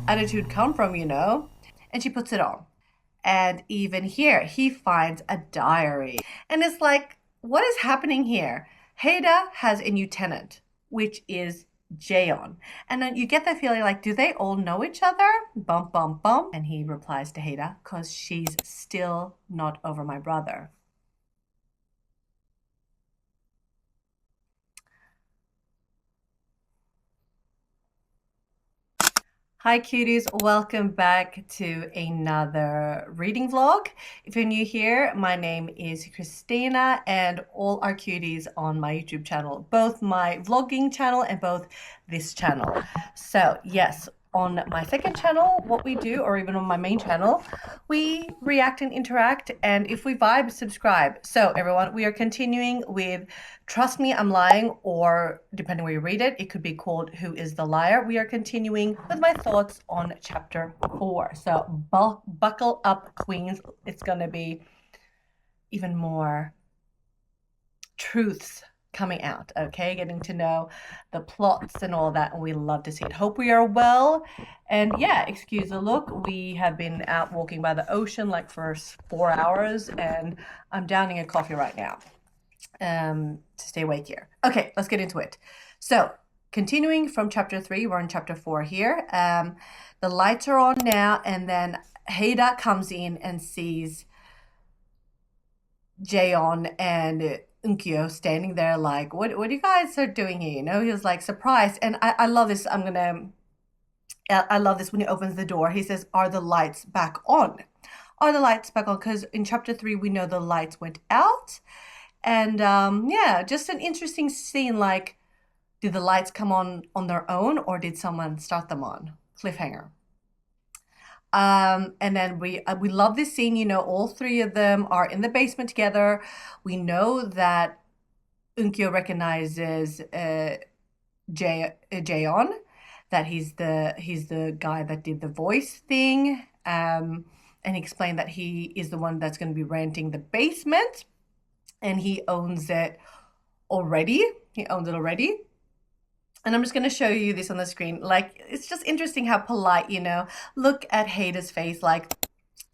attitude come from, you know? And she puts it on. And even here, he finds a diary. And it's like, what is happening here? Haida has a new tenant, which is Jaeon. And then you get the feeling like, do they all know each other? Bump, bump, bump. And he replies to Haida, because she's still not over my brother. Hi cuties, welcome back to another reading vlog. If you're new here, my name is Kristina and all our cuties on my YouTube channel, both my vlogging channel and both this channel. So yes, on my second channel, what we do, or even on my main channel, we react and interact, and if we vibe, subscribe. So everyone, we are continuing with Trust Me, I'm Lying, or depending where you read it, it could be called Who is the Liar? We are continuing with my thoughts on chapter 4. So buckle up, queens. It's going to be even more truths coming out, okay? Getting to know the plots and all that, and we love to see it. Hope we are well. And yeah, excuse the look. We have been out walking by the ocean like for 4 hours, and I'm downing a coffee right now to stay awake here. Okay, let's get into it. So continuing from chapter 3, we're in chapter 4 here. The lights are on now, and then Haida comes in and sees Jaeon and Unkyo standing there like, what you guys are doing here? You know, he was like surprised. And I love this. I love this when he opens the door. He says, are the lights back on? Are the lights back on? Because in chapter 3, we know the lights went out. And yeah, just an interesting scene. Like, did the lights come on their own, or did someone start them on? Cliffhanger. And then we love this scene. You know, all three of them are in the basement together. We know that Unkyo recognizes Jaeon, that he's the guy that did the voice thing, and he explained that he is the one that's going to be renting the basement, and he owns it already. He owns it already. And I'm just going to show you this on the screen. Like, it's just interesting how polite, you know. Look at Haida's face. Like,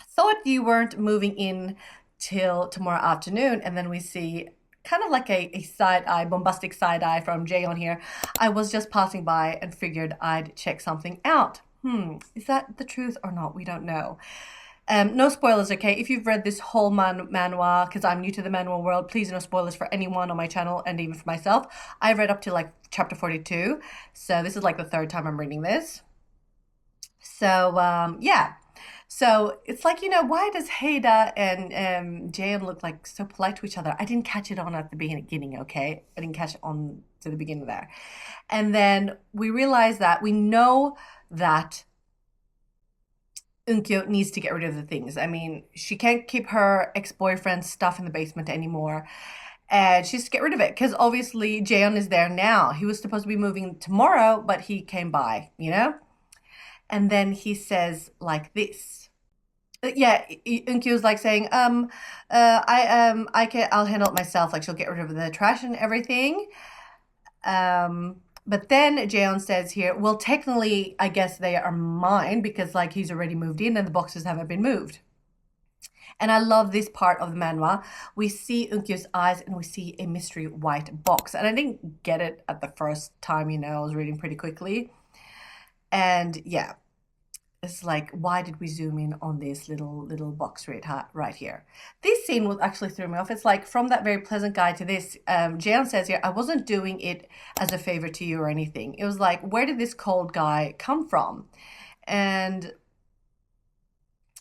thought you weren't moving in till tomorrow afternoon. And then we see kind of like a side eye, bombastic side eye from Jaeon here. I was just passing by and figured I'd check something out. Is that the truth or not? We don't know. No spoilers, okay? If you've read this whole manhwa, because I'm new to the manhwa world, please no spoilers for anyone on my channel and even for myself. I've read up to like chapter 42, so this is like the third time I'm reading this. So yeah, so it's like, you know, why does Haida and Jaeon look like so polite to each other? I didn't catch it on at the beginning, okay? I didn't catch it on to the beginning there. And then we realize that we know that Unkyo needs to get rid of the things. I mean, she can't keep her ex-boyfriend's stuff in the basement anymore. And she's to get rid of it because obviously Jaeon is there now. He was supposed to be moving tomorrow, but he came by, you know? And then he says like this. Yeah, Unkyo's like saying, I'll handle it myself. Like, she'll get rid of the trash and everything. But then Jaeon says here, well, technically, I guess they are mine because like he's already moved in and the boxes haven't been moved. And I love this part of the manhwa. We see Unkyo's eyes and we see a mystery white box. And I didn't get it at the first time, you know, I was reading pretty quickly. And yeah, it's like, why did we zoom in on this little box right here? This scene will actually throw me off. It's like, from that very pleasant guy to this, Jaeon says here, I wasn't doing it as a favor to you or anything. It was like, where did this cold guy come from? And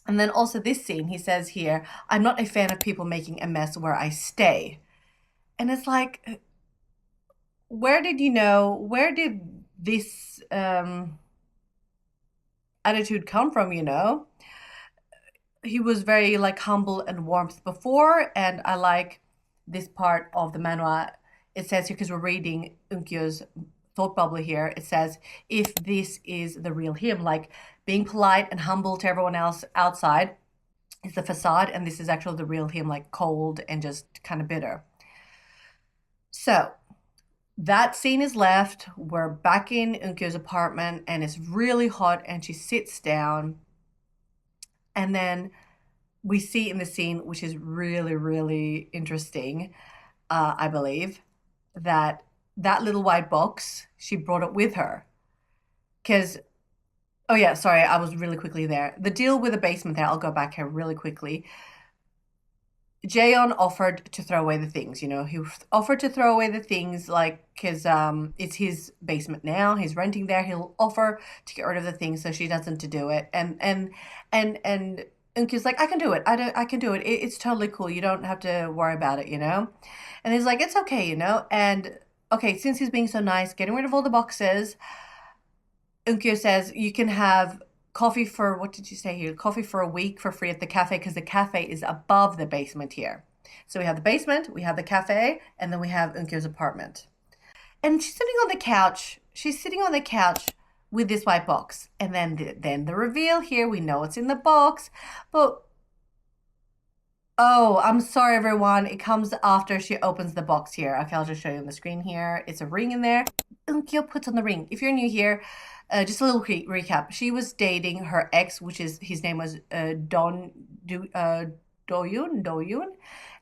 then also this scene, he says here, I'm not a fan of people making a mess where I stay. And it's like, where did this attitude come from, you know? He was very like humble and warmth before, and I like this part of the manhwa. It says here, because we're reading Unkyo's thought bubble here, it says, if this is the real him, like being polite and humble to everyone else outside is the facade, and this is actually the real him, like cold and just kind of bitter. So That scene is left. We're back in Unkyo's apartment and it's really hot and she sits down. And then we see in the scene, which is really, really interesting, I believe, that that little white box, she brought it with her. Because, oh yeah, sorry, I was really quickly there. The deal with the basement there, I'll go back here really quickly. Jaeon offered to throw away the things, you know, he offered to throw away the things, like, because it's his basement now, he's renting there, he'll offer to get rid of the things so she doesn't to do it. And Unky's like, I can do it, I can do it. It's totally cool, you don't have to worry about it, you know. And he's like, it's okay, you know. And okay, since he's being so nice, getting rid of all the boxes, Unkyo says you can have coffee for, what did you say here? Coffee for a week for free at the cafe, because the cafe is above the basement here. So we have the basement, we have the cafe, and then we have Unkyo's apartment. And she's sitting on the couch. She's sitting on the couch with this white box. And then the reveal here, we know what's in the box. But oh, I'm sorry, everyone. It comes after she opens the box here. Okay, I'll just show you on the screen here. It's a ring in there. Unkyo puts on the ring. If you're new here, just a little recap. She was dating her ex, which is, his name was Doyun.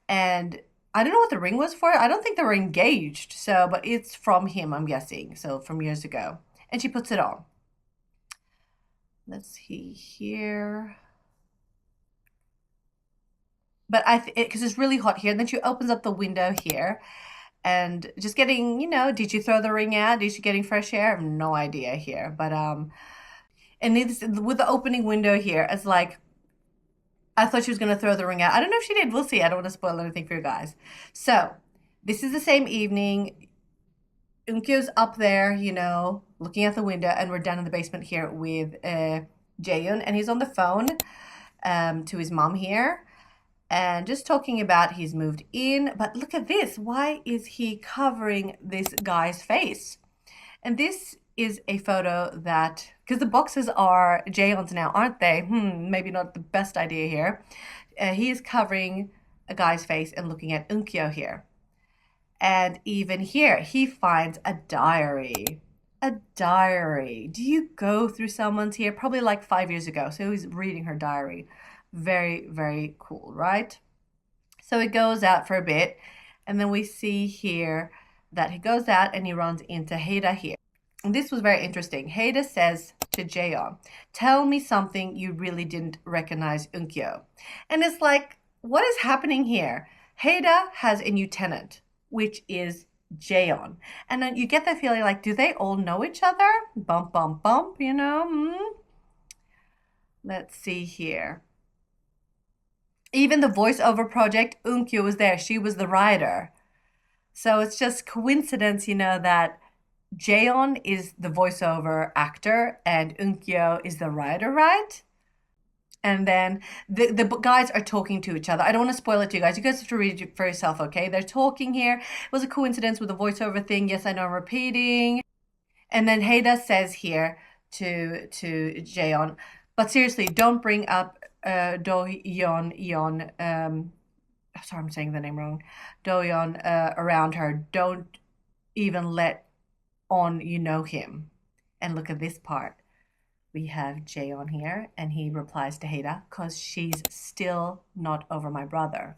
And I don't know what the ring was for. I don't think they were engaged. So, but it's from him, I'm guessing. So from years ago. And she puts it on. Let's see here. But because it's really hot here. And then she opens up the window here. And just getting, you know, did you throw the ring out? Is she getting fresh air? I have no idea here. But and it's, with the opening window here, it's like, I thought she was gonna throw the ring out. I don't know if she did. We'll see. I don't want to spoil anything for you guys. So this is the same evening. Unkyo's up there, you know, looking out the window, and we're down in the basement here with Jaehyun, and he's on the phone to his mom here. And just talking about he's moved in, but look at this. Why is he covering this guy's face? And this is a photo that, because the boxes are Jaehyun's now, aren't they? Maybe not the best idea here. He is covering a guy's face and looking at Unkyo here. And even here, he finds a diary. A diary. Do you go through someone's here? Probably like 5 years ago. So he's reading her diary. Very, very cool, right? So it goes out for a bit, and then we see here that he goes out and he runs into Haida here. And this was very interesting. Haida says to Jaehyun, tell me something you really didn't recognize Unkyo. And it's like, what is happening here? Haida has a new tenant, which is Jaehyun. And then you get the feeling like, do they all know each other? Bump, bump, bump, you know? Let's see here. Even the voiceover project, Unkyo was there. She was the writer. So it's just coincidence, you know, that Jaehyun is the voiceover actor and Unkyo is the writer, right? And then the guys are talking to each other. I don't want to spoil it to you guys. You guys have to read it for yourself, okay? They're talking here. It was a coincidence with the voiceover thing. Yes, I know I'm repeating. And then Haida says here to Jaehyun, but seriously, don't bring up Do-yeon, sorry, I'm saying the name wrong. Do-yeon around her. Don't even let on you know him. And look at this part. We have Jaehyun here, and he replies to Haida, because she's still not over my brother.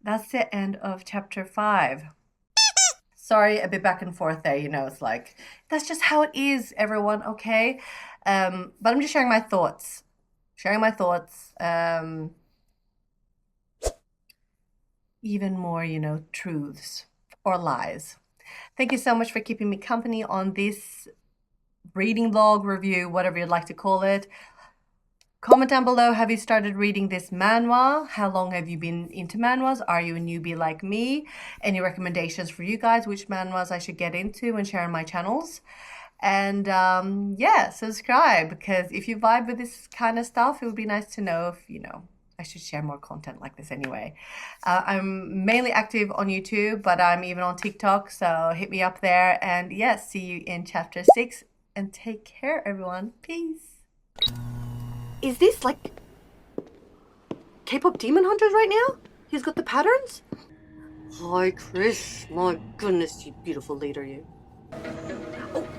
That's the end of chapter 5. Sorry, a bit back and forth there, you know, it's like, that's just how it is, everyone, okay? But I'm just sharing my thoughts. Even more, you know, truths or lies. Thank you so much for keeping me company on this reading log review, whatever you'd like to call it. Comment down below, have you started reading this manhwa? How long have you been into manhwas? Are you a newbie like me? Any recommendations for you guys, which manhwas I should get into and share on my channels? And yeah, subscribe, because if you vibe with this kind of stuff, it would be nice to know if, you know, I should share more content like this anyway. I'm mainly active on YouTube, but I'm even on TikTok, so hit me up there. And yes, see you in chapter 6, and take care, everyone. Peace. Is this like K-pop Demon Hunters right now? He's got the patterns? Hi, Chris. My goodness, you beautiful leader, you.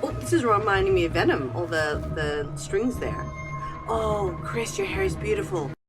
Oh, this is reminding me of Venom, all the strings there. Oh, Chris, your hair is beautiful.